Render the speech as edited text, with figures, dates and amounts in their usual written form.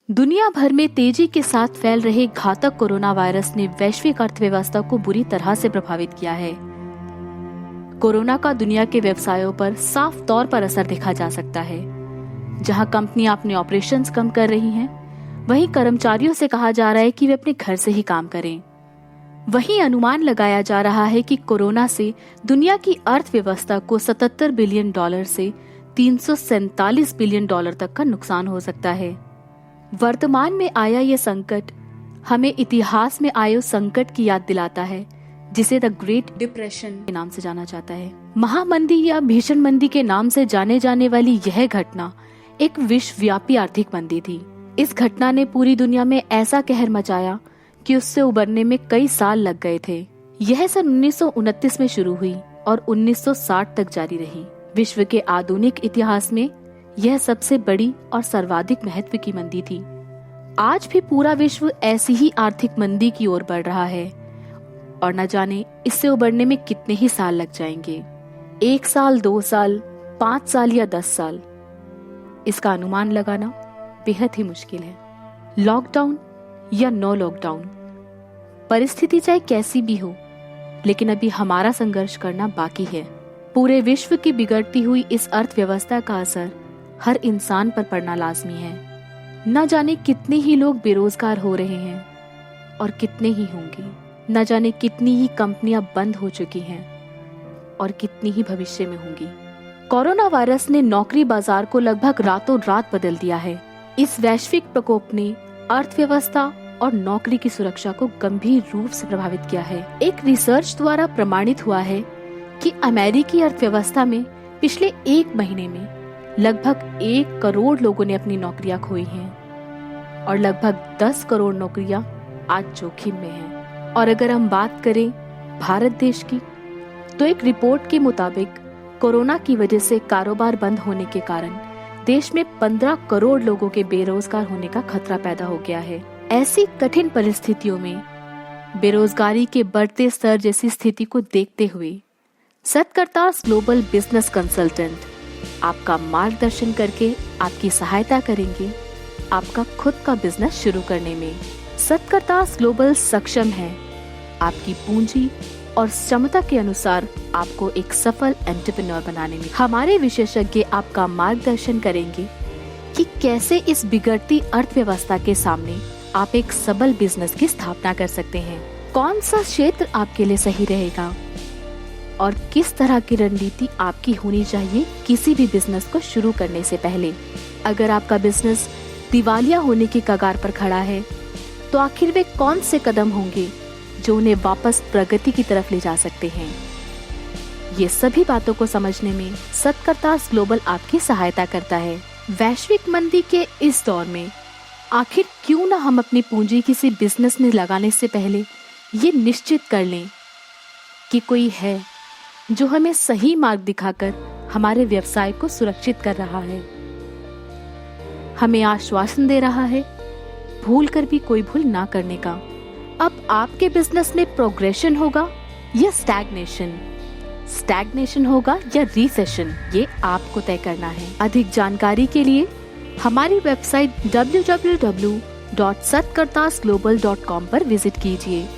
दुनिया भर में तेजी के साथ फैल रहे घातक कोरोना वायरस ने वैश्विक अर्थव्यवस्था को बुरी तरह से प्रभावित किया है। कोरोना का दुनिया के व्यवसायों पर साफ तौर पर असर देखा जा सकता है। जहां कंपनियां अपने ऑपरेशंस कम कर रही हैं, वहीं कर्मचारियों से कहा जा रहा है कि वे अपने घर से ही काम करें। वहीं अनुमान लगाया जा रहा है कि कोरोना से दुनिया की अर्थव्यवस्था को 77 बिलियन डॉलर से 347 बिलियन डॉलर तक का नुकसान हो सकता है। वर्तमान में आया ये संकट हमें इतिहास में आए उस संकट की याद दिलाता है जिसे द ग्रेट डिप्रेशन के नाम से जाना जाता है। महामंदी या भीषण मंदी के नाम से जाने जाने वाली यह घटना एक विश्वव्यापी आर्थिक मंदी थी। इस घटना ने पूरी दुनिया में ऐसा कहर मचाया कि उससे उबरने में कई साल लग गए थे। यह सन 1929 में शुरू हुई और 1960 तक जारी रही। विश्व के आधुनिक इतिहास में यह सबसे बड़ी और सर्वाधिक महत्व की मंदी थी। आज भी पूरा विश्व ऐसी ही आर्थिक मंदी की ओर बढ़ रहा है और न जाने इससे उबरने में कितने ही साल लग जाएंगे। 1 साल, 2 साल, 5 साल या 10 साल, इसका अनुमान लगाना बेहद ही मुश्किल है। लॉकडाउन या नो लॉकडाउन, परिस्थिति चाहे कैसी भी हो, लेकिन अभी हमारा संघर्ष करना बाकी है। पूरे विश्व की बिगड़ती हुई इस अर्थव्यवस्था का असर हर इंसान पर पड़ना लाजमी है। न जाने कितने ही लोग बेरोजगार हो रहे हैं और कितने ही होंगे। न जाने कितनी ही कंपनियां बंद हो चुकी हैं और कितनी ही भविष्य में होंगी। कोरोना वायरस ने नौकरी बाजार को लगभग रातों रात बदल दिया है। इस वैश्विक प्रकोप ने अर्थव्यवस्था और नौकरी की सुरक्षा को गंभीर रूप से प्रभावित किया है। एक रिसर्च द्वारा प्रमाणित हुआ है कि अमेरिकी अर्थव्यवस्था में पिछले 1 महीने में लगभग 1 करोड़ लोगों ने अपनी नौकरियां खोई हैं और लगभग 10 करोड़ नौकरियां आज जोखिम में हैं। और अगर हम बात करें भारत देश की, तो एक रिपोर्ट के मुताबिक कोरोना की वजह से कारोबार बंद होने के कारण देश में 15 करोड़ लोगों के बेरोजगार होने का खतरा पैदा हो गया है। ऐसी कठिन परिस्थितियों में बेरोजगारी के बढ़ते स्तर जैसी स्थिति को देखते हुए सत्कर्तास ग्लोबल बिजनेस कंसल्टेंट आपका मार्गदर्शन करके आपकी सहायता करेंगे आपका खुद का बिजनेस शुरू करने में। सत्कर्तास ग्लोबल सक्षम है आपकी पूंजी और क्षमता के अनुसार आपको एक सफल एंटरप्रेन्योर बनाने में। हमारे विशेषज्ञ आपका मार्गदर्शन करेंगे कि कैसे इस बिगड़ती अर्थव्यवस्था के सामने आप एक सबल बिजनेस की स्थापना कर सकते हैं। कौन सा क्षेत्र आपके लिए सही रहेगा और किस तरह की रणनीति आपकी होनी चाहिए किसी भी बिजनेस को शुरू करने से पहले। अगर आपका बिजनेस दिवालिया होने की कगार पर खड़ा है, तो आखिर वे कौन से कदम होंगे जो उन्हें वापस प्रगति की तरफ ले जा सकते हैं। ये सभी बातों को समझने में सत्कर्तास ग्लोबल आपकी सहायता करता है। वैश्विक मंदी के इस दौर में आखिर क्यों न हम अपनी पूंजी किसी बिजनेस में लगाने से पहले ये निश्चित कर लें कि कोई है जो हमें सही मार्ग दिखाकर हमारे व्यवसाय को सुरक्षित कर रहा है, हमें आश्वासन दे रहा है भूल कर भी कोई भूल ना करने का। अब आपके बिजनेस में प्रोग्रेशन होगा या स्टैग्नेशन होगा या रिसेशन, ये आपको तय करना है। अधिक जानकारी के लिए हमारी वेबसाइट www.satkartasglobal.com पर विजिट कीजिए।